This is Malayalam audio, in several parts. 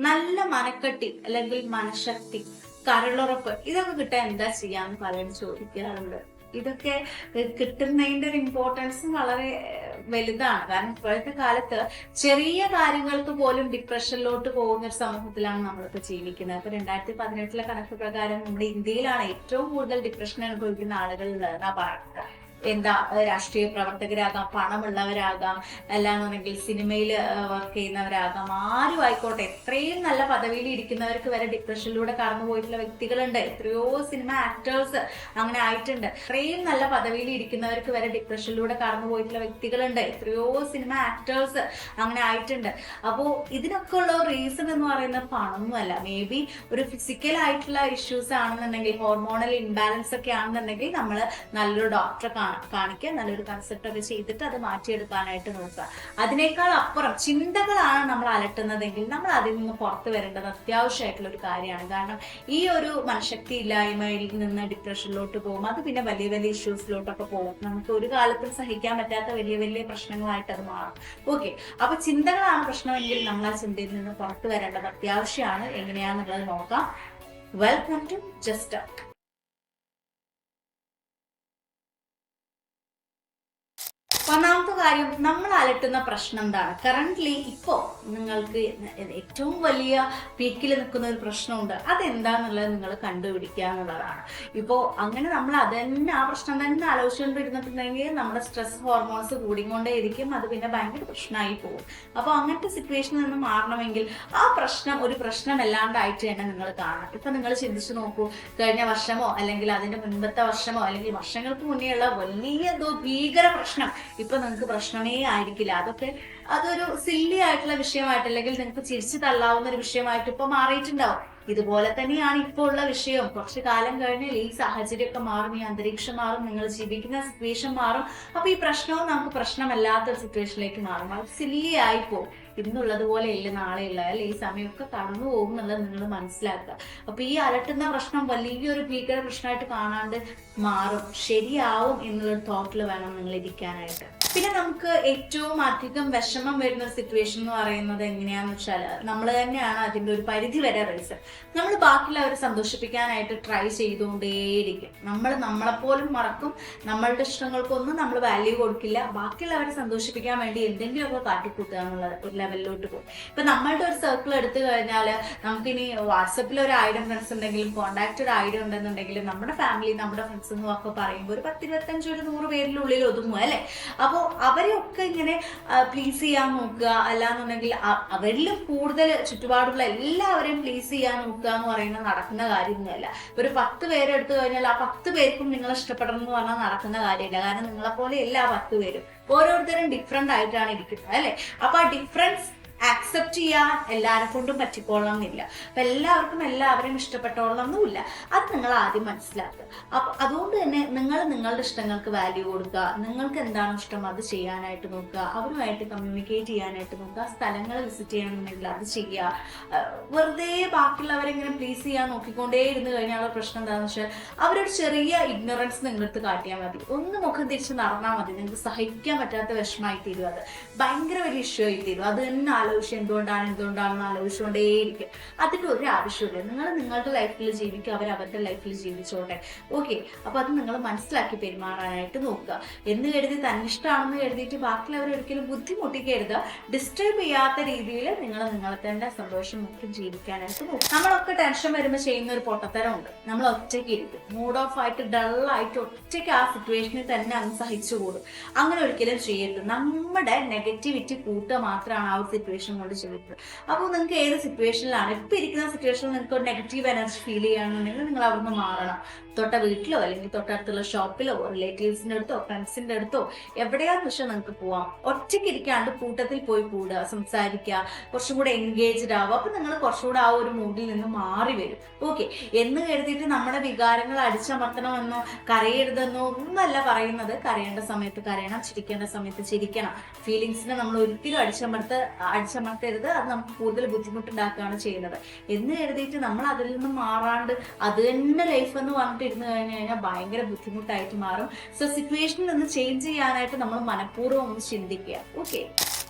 നല്ല മനക്കെട്ടി അല്ലെങ്കിൽ മനഃശക്തി, കരളുറപ്പ് ഇതൊക്കെ കിട്ടാൻ എന്താ ചെയ്യാന്ന് പലരും ചോദിക്കാറുണ്ട്. ഇതൊക്കെ കിട്ടുന്നതിന്റെ ഒരു ഇമ്പോർട്ടൻസ് വളരെ വലുതാണ്. കാരണം ഇപ്പോഴത്തെ കാലത്ത് ചെറിയ കാര്യങ്ങൾക്ക് പോലും ഡിപ്രഷനിലോട്ട് പോകുന്ന ഒരു സമൂഹത്തിലാണ് നമ്മളിപ്പോ ജീവിക്കുന്നത്. അപ്പൊ 2018 കണക്ക് പ്രകാരം നമ്മുടെ ഇന്ത്യയിലാണ് ഏറ്റവും കൂടുതൽ ഡിപ്രഷൻ അനുഭവിക്കുന്ന ആളുകൾ എന്നാ പറയുന്നത്. എന്താ, രാഷ്ട്രീയ പ്രവർത്തകരാകാം, പണമുള്ളവരാകാം, അല്ലാന്നുണ്ടെങ്കിൽ സിനിമയിൽ വർക്ക് ചെയ്യുന്നവരാകാം, ആരും ആയിക്കോട്ടെ, എത്രയും നല്ല പദവിയിൽ ഇരിക്കുന്നവർക്ക് വരെ ഡിപ്രഷനിലൂടെ കടന്നു പോയിട്ടുള്ള വ്യക്തികളുണ്ട്. എത്രയോ സിനിമ ആക്ടേഴ്സ് അങ്ങനെ ആയിട്ടുണ്ട്. എത്രയും നല്ല പദവിയിൽ ഇരിക്കുന്നവർക്ക് വരെ ഡിപ്രഷനിലൂടെ കടന്നു പോയിട്ടുള്ള വ്യക്തികളുണ്ട്. എത്രയോ സിനിമ ആക്ടേഴ്സ് അങ്ങനെ ആയിട്ടുണ്ട്. അപ്പോ ഇതിനൊക്കെ ഉള്ള റീസൺ എന്ന് പറയുന്നത് പണമൊന്നുമല്ല. മേ ബി ഒരു ഫിസിക്കൽ ആയിട്ടുള്ള ഇഷ്യൂസ് ആണെന്നുണ്ടെങ്കിൽ, ഹോർമോണൽ ഇംബാലൻസ് ഒക്കെ ആണെന്നുണ്ടെങ്കിൽ നമ്മൾ നല്ലൊരു ഡോക്ടറെ കാണിക്കുക, നല്ലൊരു കൺസൾട്ട് ഒക്കെ ചെയ്തിട്ട് അത് മാറ്റിയെടുക്കാനായിട്ട് നോക്കുക. അതിനേക്കാൾ അപ്പുറം ചിന്തകളാണ് നമ്മൾ അലട്ടുന്നതെങ്കിൽ നമ്മൾ അതിൽ നിന്ന് പുറത്തു വരേണ്ടത് അത്യാവശ്യമായിട്ടുള്ള ഒരു കാര്യമാണ്. കാരണം ഈ ഒരു മനഃശക്തി ഇല്ലായ്മയിൽ നിന്ന് ഡിപ്രഷനിലോട്ട് പോകും, അത് പിന്നെ വലിയ വലിയ ഇഷ്യൂസിലോട്ടൊക്കെ പോകും. നമുക്ക് ഒരു കാലത്തും സഹിക്കാൻ പറ്റാത്ത വലിയ വലിയ പ്രശ്നങ്ങളായിട്ട് അത് മാറും. ഓക്കെ, അപ്പൊ ചിന്തകളാണ് പ്രശ്നമെങ്കിൽ നമ്മൾ ആ ചിന്തയിൽ നിന്ന് പുറത്തു വരേണ്ടത് അത്യാവശ്യമാണ്. എങ്ങനെയാന്നുള്ളത് നോക്കാം. Welcome to Just Talk. ഒന്നാമത്തെ കാര്യം, നമ്മൾ അലട്ടുന്ന പ്രശ്നം എന്താണ്? കറന്റ്ലി ഇപ്പോ നിങ്ങൾക്ക് ഏറ്റവും വലിയ പീക്കിൽ നിൽക്കുന്ന ഒരു പ്രശ്നമുണ്ട്, അതെന്താന്നുള്ളത് നിങ്ങൾ കണ്ടുപിടിക്കുക എന്നുള്ളതാണ്. ഇപ്പോ അങ്ങനെ നമ്മൾ അതന്നെ ആ പ്രശ്നം തന്നെ ആലോചിച്ചുകൊണ്ടിരുന്നിട്ടുണ്ടെങ്കിൽ നമ്മുടെ സ്ട്രെസ് ഹോർമോൺസ് കൂടിക്കൊണ്ടേയിരിക്കും. അത് പിന്നെ ഭയങ്കര പ്രശ്നമായി പോകും. അപ്പോൾ അങ്ങനത്തെ സിറ്റുവേഷനിൽ നിന്ന് മാറണമെങ്കിൽ ആ പ്രശ്നം ഒരു പ്രശ്നമല്ലാണ്ടായിട്ട് തന്നെ നിങ്ങൾ കാണണം. ഇപ്പൊ നിങ്ങൾ ചിന്തിച്ചു നോക്കൂ, കഴിഞ്ഞ വർഷമോ അല്ലെങ്കിൽ അതിന്റെ മുൻപത്തെ വർഷമോ അല്ലെങ്കിൽ വർഷങ്ങൾക്ക് മുന്നേ ഉള്ള വലിയ എന്തോ ഭീകര പ്രശ്നം ഇപ്പൊ നിങ്ങൾക്ക് പ്രശ്നമേ ആയിരിക്കില്ല. അതൊരു സില്ലി ആയിട്ടുള്ള വിഷയമായിട്ട് അല്ലെങ്കിൽ നിങ്ങൾക്ക് ചിരിച്ചു തള്ളാവുന്ന ഒരു വിഷയമായിട്ട് ഇപ്പൊ മാറിയിട്ടുണ്ടാവും. ഇതുപോലെ തന്നെയാണ് ഇപ്പോൾ ഉള്ള വിഷയം. കുറച്ചു കാലം കഴിഞ്ഞാൽ ഈ സാഹചര്യമൊക്കെ മാറും, ഈ അന്തരീക്ഷം മാറും, നിങ്ങൾ ജീവിക്കുന്ന സിറ്റുവേഷൻ മാറും. അപ്പൊ ഈ പ്രശ്നവും നമുക്ക് പ്രശ്നമല്ലാത്തൊരു സിറ്റുവേഷനിലേക്ക് മാറും. അത് സില്ലി ആയിപ്പോ. ഇന്നുള്ളത് പോലെ ഇല്ല നാളെ ഉള്ള, അല്ലെ, ഈ സമയമൊക്കെ കടന്നു പോകും എന്നുള്ളത് നിങ്ങൾ മനസ്സിലാക്കുക. അപ്പൊ ഈ അലട്ടുന്ന പ്രശ്നം വലിയൊരു ഭീകര പ്രശ്നമായിട്ട് കാണാണ്ട് മാറും, ശരിയാവും എന്നുള്ളൊരു തോട്ടിൽ വേണം നിങ്ങൾ ഇരിക്കാനായിട്ട്. പിന്നെ നമുക്ക് ഏറ്റവും അധികം വിഷമം വരുന്ന സിറ്റുവേഷൻ എന്ന് പറയുന്നത് എങ്ങനെയാന്ന് വെച്ചാൽ, നമ്മൾ തന്നെയാണ് അതിന്റെ ഒരു പരിധി വരെ റീസൺ. നമ്മൾ ബാക്കിയുള്ളവരെ സന്തോഷിപ്പിക്കാനായിട്ട് ട്രൈ ചെയ്തുകൊണ്ടേയിരിക്കും. നമ്മൾ നമ്മളെപ്പോലും മറക്കും, നമ്മളുടെ ഇഷ്ടങ്ങൾക്കൊന്നും നമ്മൾ വാല്യൂ കൊടുക്കില്ല. ബാക്കിയുള്ളവരെ സന്തോഷിപ്പിക്കാൻ വേണ്ടി എന്തെങ്കിലുമൊക്കെ കാട്ടിക്കൂട്ടുക എന്നുള്ള ഒരു ലെവലിലോട്ട് പോകും. ഇപ്പൊ നമ്മളുടെ ഒരു സർക്കിൾ എടുത്തു കഴിഞ്ഞാൽ, നമുക്കിനി വാട്സപ്പിൽ ഒരു 1000 ഫ്രണ്ട്സ് ഉണ്ടെങ്കിലും കോണ്ടാക്ട് ഒരു 1000 ഉണ്ടെന്നുണ്ടെങ്കിലും നമ്മുടെ ഫാമിലി, നമ്മുടെ ഫ്രണ്ട്സ് എന്നൊക്കെ പറയുമ്പോൾ ഒരു 10, 25, ഒരു 100 പേരിനുള്ളിൽ ഒതുങ്ങും, അല്ലെ? അപ്പോൾ അവരെയൊക്കെ ഇങ്ങനെ പ്ലീസ് ചെയ്യാൻ നോക്കുക, അല്ലാന്നുണ്ടെങ്കിൽ അവരിലും കൂടുതൽ ചുറ്റുപാടുള്ള എല്ലാവരെയും പ്ലീസ് ചെയ്യാൻ നോക്കുക എന്ന് പറയുന്നത് നടക്കുന്ന കാര്യമൊന്നുമല്ല. ഒരു 10 പേരെ എടുത്തു കഴിഞ്ഞാൽ ആ 10 പേർക്കും നിങ്ങൾ ഇഷ്ടപ്പെടണം എന്ന് പറഞ്ഞാൽ നടക്കുന്ന കാര്യമില്ല. കാരണം നിങ്ങളെപ്പോലെ എല്ലാ 10 പേരും ഓരോരുത്തരും ഡിഫറെന്റ് ആയിട്ടാണ് ഇരിക്കുന്നത്, അല്ലെ? അപ്പൊ ആ ഡിഫറൻസ് ആക്സെപ്റ്റ് ചെയ്യാൻ എല്ലാവരെ കൊണ്ടും പറ്റിക്കോളണം എന്നില്ല. അപ്പൊ എല്ലാവർക്കും എല്ലാവരെയും ഇഷ്ടപ്പെട്ടോളണം എന്നുമില്ല. അത് നിങ്ങൾ ആദ്യം മനസ്സിലാക്കുക. അപ്പൊ അതുകൊണ്ട് തന്നെ നിങ്ങൾ നിങ്ങളുടെ ഇഷ്ടങ്ങൾക്ക് വാല്യൂ കൊടുക്കുക. നിങ്ങൾക്ക് എന്താണ് ഇഷ്ടം അത് ചെയ്യാനായിട്ട് നോക്കുക. അവരുമായിട്ട് കമ്മ്യൂണിക്കേറ്റ് ചെയ്യാനായിട്ട് നോക്കുക. സ്ഥലങ്ങൾ വിസിറ്റ് ചെയ്യണമെന്നുണ്ടെങ്കിൽ അത് ചെയ്യുക. വെറുതെ ബാക്കിയുള്ളവരെ ഇങ്ങനെ പ്ലീസ് ചെയ്യാൻ നോക്കിക്കൊണ്ടേ ഇരുന്ന് കഴിഞ്ഞാൽ പ്രശ്നം എന്താണെന്ന് വെച്ചാൽ, അവരൊരു ചെറിയ ഇഗ്നോറൻസ് നിങ്ങളടുത്ത് കാട്ടിയാൽ മതി, ഒന്ന് മുഖം തിരിച്ച് നടന്നാൽ മതി, നിങ്ങൾക്ക് സഹിക്കാൻ പറ്റാത്ത വിഷമമായി തീരും. അത് ഭയങ്കര വലിയ ഇഷ്യൂ ആയി തീരും. അത് തന്നെ എന്തുകൊണ്ടാണെന്ന് ആലോചിച്ചുകൊണ്ടേയിരിക്കും. അതിന്റെ ഒരു ആവശ്യമില്ല. നിങ്ങൾ നിങ്ങളുടെ ലൈഫിൽ ജീവിക്കുക, അവർ അവരുടെ ലൈഫിൽ ജീവിച്ചോട്ടെ. ഓക്കെ, അപ്പൊ അത് നിങ്ങൾ മനസ്സിലാക്കി പെരുമാറാനായിട്ട് നോക്കുക. എന്ന് കരുതി തന്നിഷ്ടമാണെന്ന് കരുതിയിട്ട് ബാക്കിയുള്ളവർ ഒരിക്കലും ബുദ്ധിമുട്ടിക്കരുത്. ഡിസ്റ്റർബ് ചെയ്യാത്ത രീതിയിൽ നിങ്ങൾ നിങ്ങളെ തന്നെ സന്തോഷം നോക്കി ജീവിക്കാനായിട്ട് നോക്കുക. നമ്മളൊക്കെ ടെൻഷൻ വരുമ്പോൾ ചെയ്യുന്ന ഒരു പൊട്ടത്തരം ഉണ്ട്. നമ്മൾ ഒറ്റയ്ക്ക് ഇരിക്കും, മൂഡ് ഓഫ് ആയിട്ട് ഡള്ളായിട്ട് ഒറ്റയ്ക്ക് ആ സിറ്റുവേഷനിൽ തന്നെ അങ്ങ് സഹിച്ചുകൂടും. അങ്ങനെ ഒരിക്കലും ചെയ്യരുത്. നമ്മുടെ നെഗറ്റിവിറ്റി കൂട്ടുക മാത്രമാണ് ആ ഒരു സിറ്റുവേഷൻ കൊണ്ട് ചെയ്തത്. അപ്പോൾ നിങ്ങൾക്ക് ഏത് സിറ്റുവേഷനിലാണ് ഇപ്പൊ ഇരിക്കുന്ന സിറ്റുവേഷനിൽ നിങ്ങൾക്ക് ഒരു നെഗറ്റീവ് എനർജി ഫീൽ ചെയ്യുകയാണെന്നുണ്ടെങ്കിൽ നിങ്ങൾ അവിടുന്ന് മാറണം. തൊട്ട വീട്ടിലോ അല്ലെങ്കിൽ തൊട്ടടുത്തുള്ള ഷോപ്പിലോ റിലേറ്റീവ്സിന്റെ അടുത്തോ ഫ്രണ്ട്സിന്റെ അടുത്തോ എവിടെയാന്ന് വെച്ചാൽ നിങ്ങൾക്ക് പോവാം. ഒറ്റയ്ക്ക് ഇരിക്കാണ്ട് കൂട്ടത്തിൽ പോയി കൂടുക, സംസാരിക്കുക, കുറച്ചും കൂടെ എൻഗേജ്ഡ് ആവുക. അപ്പൊ നിങ്ങൾ കുറച്ചുകൂടെ ആ ഒരു മൂഡിൽ നിന്ന് മാറി വരും. ഓക്കെ, എന്ന് കരുതിയിട്ട് നമ്മുടെ വികാരങ്ങൾ അടിച്ചമർത്തണമെന്നോ കരയരുതെന്നോ ഒന്നല്ല പറയുന്നത്. കരയേണ്ട സമയത്ത് കരയണം, ചിരിക്കേണ്ട സമയത്ത് ചിരിക്കണം. ഫീലിങ്സിനെ നമ്മൾ ഒരിക്കലും അടിച്ചമർത്തരുത്. അത് നമുക്ക് കൂടുതൽ ബുദ്ധിമുട്ടുണ്ടാക്കുകയാണ് ചെയ്യുന്നത്. എന്ന് കരുതിയിട്ട് നമ്മൾ അതിൽ നിന്ന് മാറാണ്ട് അത് തന്നെ ലൈഫ് എന്ന് പറഞ്ഞിട്ട് ഇരുന്ന് കഴിഞ്ഞു കഴിഞ്ഞാൽ ഭയങ്കര ബുദ്ധിമുട്ടായിട്ട് മാറും. സോ സിറ്റുവേഷനിൽ ഒന്ന് ചേഞ്ച് ചെയ്യാനായിട്ട് നമ്മൾ മനഃപൂർവ്വം ഒന്ന് ചിന്തിക്കുക. ഓക്കെ,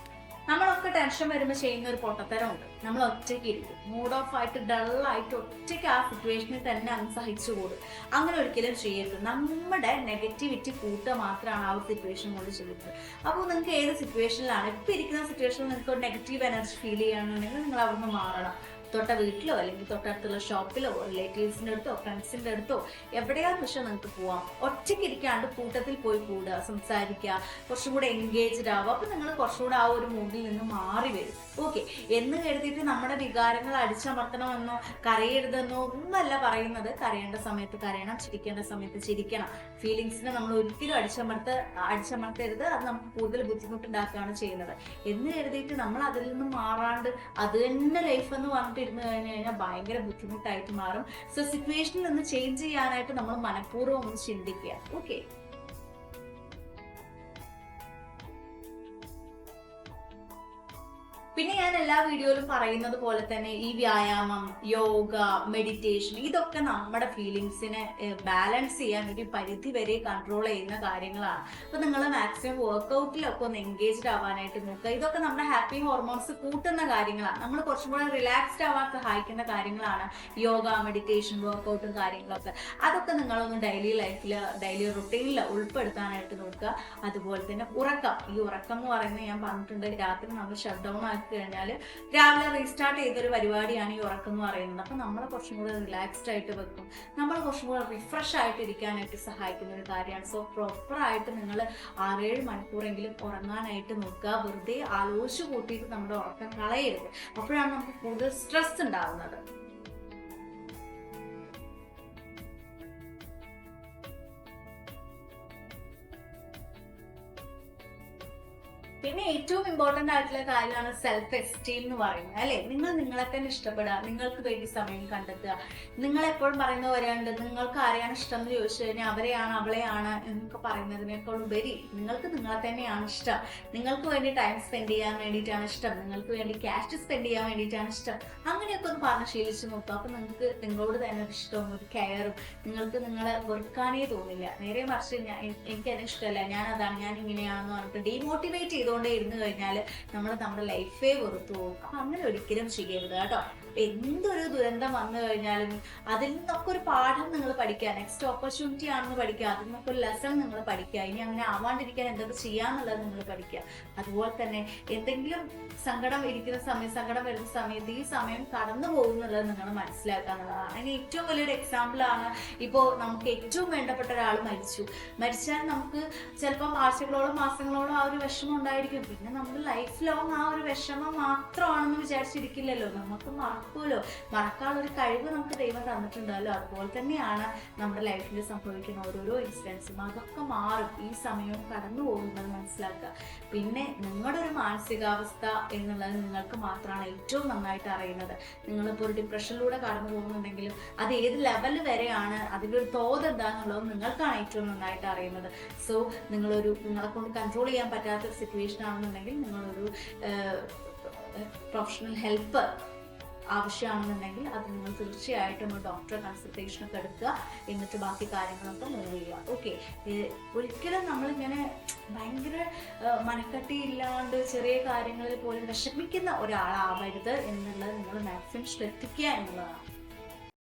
നമ്മളൊക്കെ ടെൻഷൻ വരുമ്പോൾ ചെയ്യുന്ന ഒരു പൊട്ടത്തരമുണ്ട്. നമ്മൾ ഒറ്റയ്ക്ക് ഇരിക്കും, മൂഡ് ഓഫ് ആയിട്ട് ഡള്ളായിട്ട് ഒറ്റയ്ക്ക് ആ സിറ്റുവേഷനിൽ തന്നെ അങ്ങ് സഹിച്ചുകൂടും. അങ്ങനെ ഒരിക്കലും ചെയ്യരുത്. നമ്മുടെ നെഗറ്റിവിറ്റി കൂട്ടുക മാത്രമാണ് ആ ഒരു സിറ്റുവേഷൻ കൊണ്ട് ചെയ്യുന്നത്. അപ്പോൾ നിങ്ങൾക്ക് ഏത് സിറ്റുവേഷനിലാണ് ഇപ്പം ഇരിക്കുന്ന സിറ്റുവേഷനിൽ നിങ്ങൾക്ക് ഒരു നെഗറ്റീവ് എനർജി ഫീൽ ചെയ്യുകയാണെന്നുണ്ടെങ്കിൽ നിങ്ങൾ അവിടുന്ന് മാറണം. തൊട്ട വീട്ടിലോ അല്ലെങ്കിൽ തൊട്ടടുത്തുള്ള ഷോപ്പിലോ റിലേറ്റീവ്സിൻ്റെ അടുത്തോ ഫ്രണ്ട്സിൻ്റെ അടുത്തോ എവിടെയാന്ന് വെച്ചാൽ നിങ്ങൾക്ക് പോവാം. ഒറ്റയ്ക്ക് ഇരിക്കാണ്ട് കൂട്ടത്തിൽ പോയി കൂടുക, സംസാരിക്കുക, കുറച്ചും കൂടെ എൻഗേജ്ഡ് ആവുക. അപ്പം നിങ്ങൾ കുറച്ചും കൂടെ ആ ഒരു മൂഡിൽ നിന്ന് മാറി വരും. ഓക്കെ, എന്ന് കരുതിയിട്ട് നമ്മുടെ വികാരങ്ങൾ അടിച്ചമർത്തണമെന്നോ കരയരുതെന്നോ ഒന്നല്ല പറയുന്നത്. കരയേണ്ട സമയത്ത് കരയണം, ചിരിക്കേണ്ട സമയത്ത് ചിരിക്കണം. ഫീലിങ്സിനെ നമ്മൾ ഒരിക്കലും അടിച്ചമർത്തരുത്. അത് നമുക്ക് കൂടുതൽ ബുദ്ധിമുട്ടുണ്ടാക്കുകയാണ് ചെയ്യുന്നത്. എന്ന് കരുതിയിട്ട് നമ്മൾ അതിൽ നിന്ന് മാറാണ്ട് അത് തന്നെ ലൈഫ് എന്ന് പറഞ്ഞിട്ട് ഇരുന്ന് കഴിഞ്ഞു കഴിഞ്ഞാൽ ഭയങ്കര ബുദ്ധിമുട്ടായിട്ട് മാറും. സോ സിറ്റുവേഷനിൽ നിന്ന് ചേഞ്ച് ചെയ്യാനായിട്ട് നമ്മൾ മനഃപൂർവ്വം ഒന്ന് ചിന്തിക്കുക. ഓക്കെ, പിന്നെ ഞാൻ എല്ലാ വീഡിയോയിലും പറയുന്നത് പോലെ തന്നെ ഈ വ്യായാമം, യോഗ, മെഡിറ്റേഷൻ ഇതൊക്കെ നമ്മുടെ ഫീലിങ്സിനെ ബാലൻസ് ചെയ്യാൻ ഒരു പരിധി വരെ കൺട്രോൾ ചെയ്യുന്ന കാര്യങ്ങളാണ്. അപ്പൊ നിങ്ങൾ മാക്സിമം വർക്കൗട്ടിലൊക്കെ ഒന്ന് എൻഗേജ്ഡ് ആവാനായിട്ട് നോക്കുക. ഇതൊക്കെ നമ്മുടെ ഹാപ്പി ഹോർമോൺസ് കൂട്ടുന്ന കാര്യങ്ങളാണ്. നമ്മൾ കുറച്ചും കൂടെ റിലാക്സ്ഡ് ആവാൻ സഹായിക്കുന്ന കാര്യങ്ങളാണ് യോഗ, മെഡിറ്റേഷൻ, വർക്കൗട്ടും കാര്യങ്ങളൊക്കെ. അതൊക്കെ നിങ്ങളൊന്ന് ഡെയിലി റുട്ടീനിൽ ഉൾപ്പെടുത്താനായിട്ട് നോക്കുക. അതുപോലെ തന്നെ ഉറക്കം. ഈ ഉറക്കം എന്ന് പറയുന്നത് ഞാൻ പറഞ്ഞിട്ടുണ്ട്, രാത്രി നമ്മൾ ഷട്ട് ഡൗൺ ആക്കി കഴിഞ്ഞാൽ രാവിലെ റീസ്റ്റാർട്ട് ചെയ്തൊരു പരിപാടിയാണ് ഈ ഉറക്കം എന്ന് പറയുന്നത്. അപ്പം നമ്മളെ കുറച്ചും കൂടെ റിലാക്സ്ഡ് ആയിട്ട് വെക്കും, നമ്മൾ കുറച്ചും കൂടെ റിഫ്രഷ് ആയിട്ട് ഇരിക്കാനായിട്ട് സഹായിക്കുന്ന ഒരു കാര്യമാണ്. സോ പ്രോപ്പറായിട്ട് നിങ്ങൾ 6-7 മണിക്കൂറെങ്കിലും ഉറങ്ങാനായിട്ട് നോക്കുക. വെറുതെ ആലോചിച്ച് കൂട്ടിയിട്ട് നമ്മുടെ ഉറക്കം കളയരുത്. അപ്പോഴാണ് നമുക്ക് കൂടുതൽ സ്ട്രെസ് ഉണ്ടാകുന്നത്. പിന്നെ ഏറ്റവും ഇമ്പോർട്ടൻ്റ് ആയിട്ടുള്ള കാര്യമാണ് സെൽഫ് എസ്റ്റീം എന്ന് പറയുന്നത്, അല്ലേ? നിങ്ങൾ നിങ്ങളെ തന്നെ ഇഷ്ടപ്പെടുക, നിങ്ങൾക്ക് വേണ്ടി സമയം കണ്ടെത്തുക. നിങ്ങളെപ്പോഴും പറയുന്ന പറയാണ്ട് നിങ്ങൾക്ക് ആരെയാണ് ഇഷ്ടം എന്ന് ചോദിച്ചു കഴിഞ്ഞാൽ അവരെയാണ് അവളെയാണ് എന്നൊക്കെ പറയുന്നതിനേക്കാൾ ഉപരി നിങ്ങൾക്ക് നിങ്ങളെ തന്നെയാണ് ഇഷ്ടം. നിങ്ങൾക്ക് വേണ്ടി ടൈം സ്പെൻഡ് ചെയ്യാൻ വേണ്ടിയിട്ടാണ് ഇഷ്ടം, നിങ്ങൾക്ക് വേണ്ടി ക്യാഷ് സ്പെൻഡ് ചെയ്യാൻ വേണ്ടിയിട്ടാണ് ഇഷ്ടം. അങ്ങനെയൊക്കെ ഒന്ന് പറഞ്ഞ് ശീലിച്ച് നോക്കുക. അപ്പം നിങ്ങൾക്ക് നിങ്ങളോട് തന്നെ ഒരു ഇഷ്ടവും ഒരു കെയറും, നിങ്ങൾക്ക് നിങ്ങളെ വെറുക്കാനേ തോന്നില്ല. നേരെ മറിച്ച് എനിക്കതിനെ ഇഷ്ടമല്ല, ഞാനതാണ്, ഞാൻ ഇങ്ങനെയാണെന്ന് പറഞ്ഞിട്ട് ഡീമോട്ടിവേറ്റ് ചെയ്തുകൊണ്ടേ ഇരുന്ന് കഴിഞ്ഞാൽ നമ്മുടെ ലൈഫേ വെറുത്തു പോകും. അപ്പം അങ്ങനെ ഒരിക്കലും ചെയ്യരുത് കേട്ടോ. എന്തൊരു ദുരന്തം വന്നു കഴിഞ്ഞാലും അതിൽ നിന്നൊക്കെ ഒരു പാഠം നിങ്ങൾ പഠിക്കുക, നെക്സ്റ്റ് ഓപ്പർച്യൂണിറ്റി ആണെന്ന് പഠിക്കുക, അതിൽ നിന്നൊക്കെ ഒരു ലെസൺ നിങ്ങൾ പഠിക്കുക. ഇനി അങ്ങനെ ആവാണ്ടിരിക്കാൻ എന്തൊക്കെ ചെയ്യാന്നുള്ളത് നിങ്ങൾ പഠിക്കുക. അതുപോലെ തന്നെ എന്തെങ്കിലും സങ്കടം വരുന്ന സമയത്ത് ഈ സമയം കടന്നു പോകുന്നുള്ളത് നിങ്ങൾ മനസ്സിലാക്കുക എന്നുള്ളതാണ്. അതിന് ഏറ്റവും വലിയൊരു എക്സാമ്പിളാണ് ഇപ്പോൾ നമുക്ക് ഏറ്റവും വേണ്ടപ്പെട്ട ഒരാൾ മരിച്ചാൽ നമുക്ക് ചിലപ്പം ആഴ്ചകളോളം മാസങ്ങളോളം ആ ഒരു വിഷമം ഉണ്ടായിരിക്കും. പിന്നെ നമ്മൾ ലൈഫ് ലോങ് ആ ഒരു വിഷമം മാത്രമാണെന്ന് വിചാരിച്ചിരിക്കില്ലല്ലോ, നമുക്ക് മറക്കാനുള്ളൊരു കഴിവ് നമുക്ക് ദൈവം തന്നിട്ടുണ്ടല്ലോ. അതുപോലെ തന്നെയാണ് നമ്മുടെ ലൈഫിൽ സംഭവിക്കുന്ന ഓരോരോ ഇൻസിഡൻസും. അതൊക്കെ മാറും, ഈ സമയവും കടന്നു പോകുന്നത് മനസ്സിലാക്കുക. പിന്നെ നിങ്ങളുടെ ഒരു മാനസികാവസ്ഥ എന്നുള്ളത് നിങ്ങൾക്ക് മാത്രമാണ് ഏറ്റവും നന്നായിട്ട് അറിയുന്നത്. നിങ്ങളിപ്പോൾ ഒരു ഡിപ്രഷനിലൂടെ കടന്നു പോകുന്നുണ്ടെങ്കിലും അത് ഏത് ലെവൽ വരെയാണ്, അതിൻ്റെ ഒരു തോത് എന്താണെന്നുള്ളത് നിങ്ങൾക്കാണ് ഏറ്റവും നന്നായിട്ട് അറിയുന്നത്. സോ നിങ്ങളെ കൊണ്ട് കൺട്രോൾ ചെയ്യാൻ പറ്റാത്തൊരു സിറ്റുവേഷൻ ആണെന്നുണ്ടെങ്കിൽ നിങ്ങളൊരു പ്രൊഫഷണൽ ഹെൽപ്പ് ആവശ്യമാണെന്നുണ്ടെങ്കിൽ അത് നിങ്ങൾ തീർച്ചയായിട്ടും ഒരു ഡോക്ടറെ കൺസൾട്ടേഷനൊക്കെ എടുക്കുക. എന്നിട്ട് ബാക്കി കാര്യങ്ങളൊക്കെ മൂവ് ചെയ്യുക. ഓക്കെ, ഒരിക്കലും നമ്മളിങ്ങനെ ഭയങ്കര മനക്കട്ടിയില്ലാണ്ട് ചെറിയ കാര്യങ്ങളിൽ പോലും വിഷമിക്കുന്ന ഒരാളാവരുത് എന്നുള്ളത് നിങ്ങൾ മാക്സിമം ശ്രദ്ധിക്കുക എന്നുള്ളതാണ്.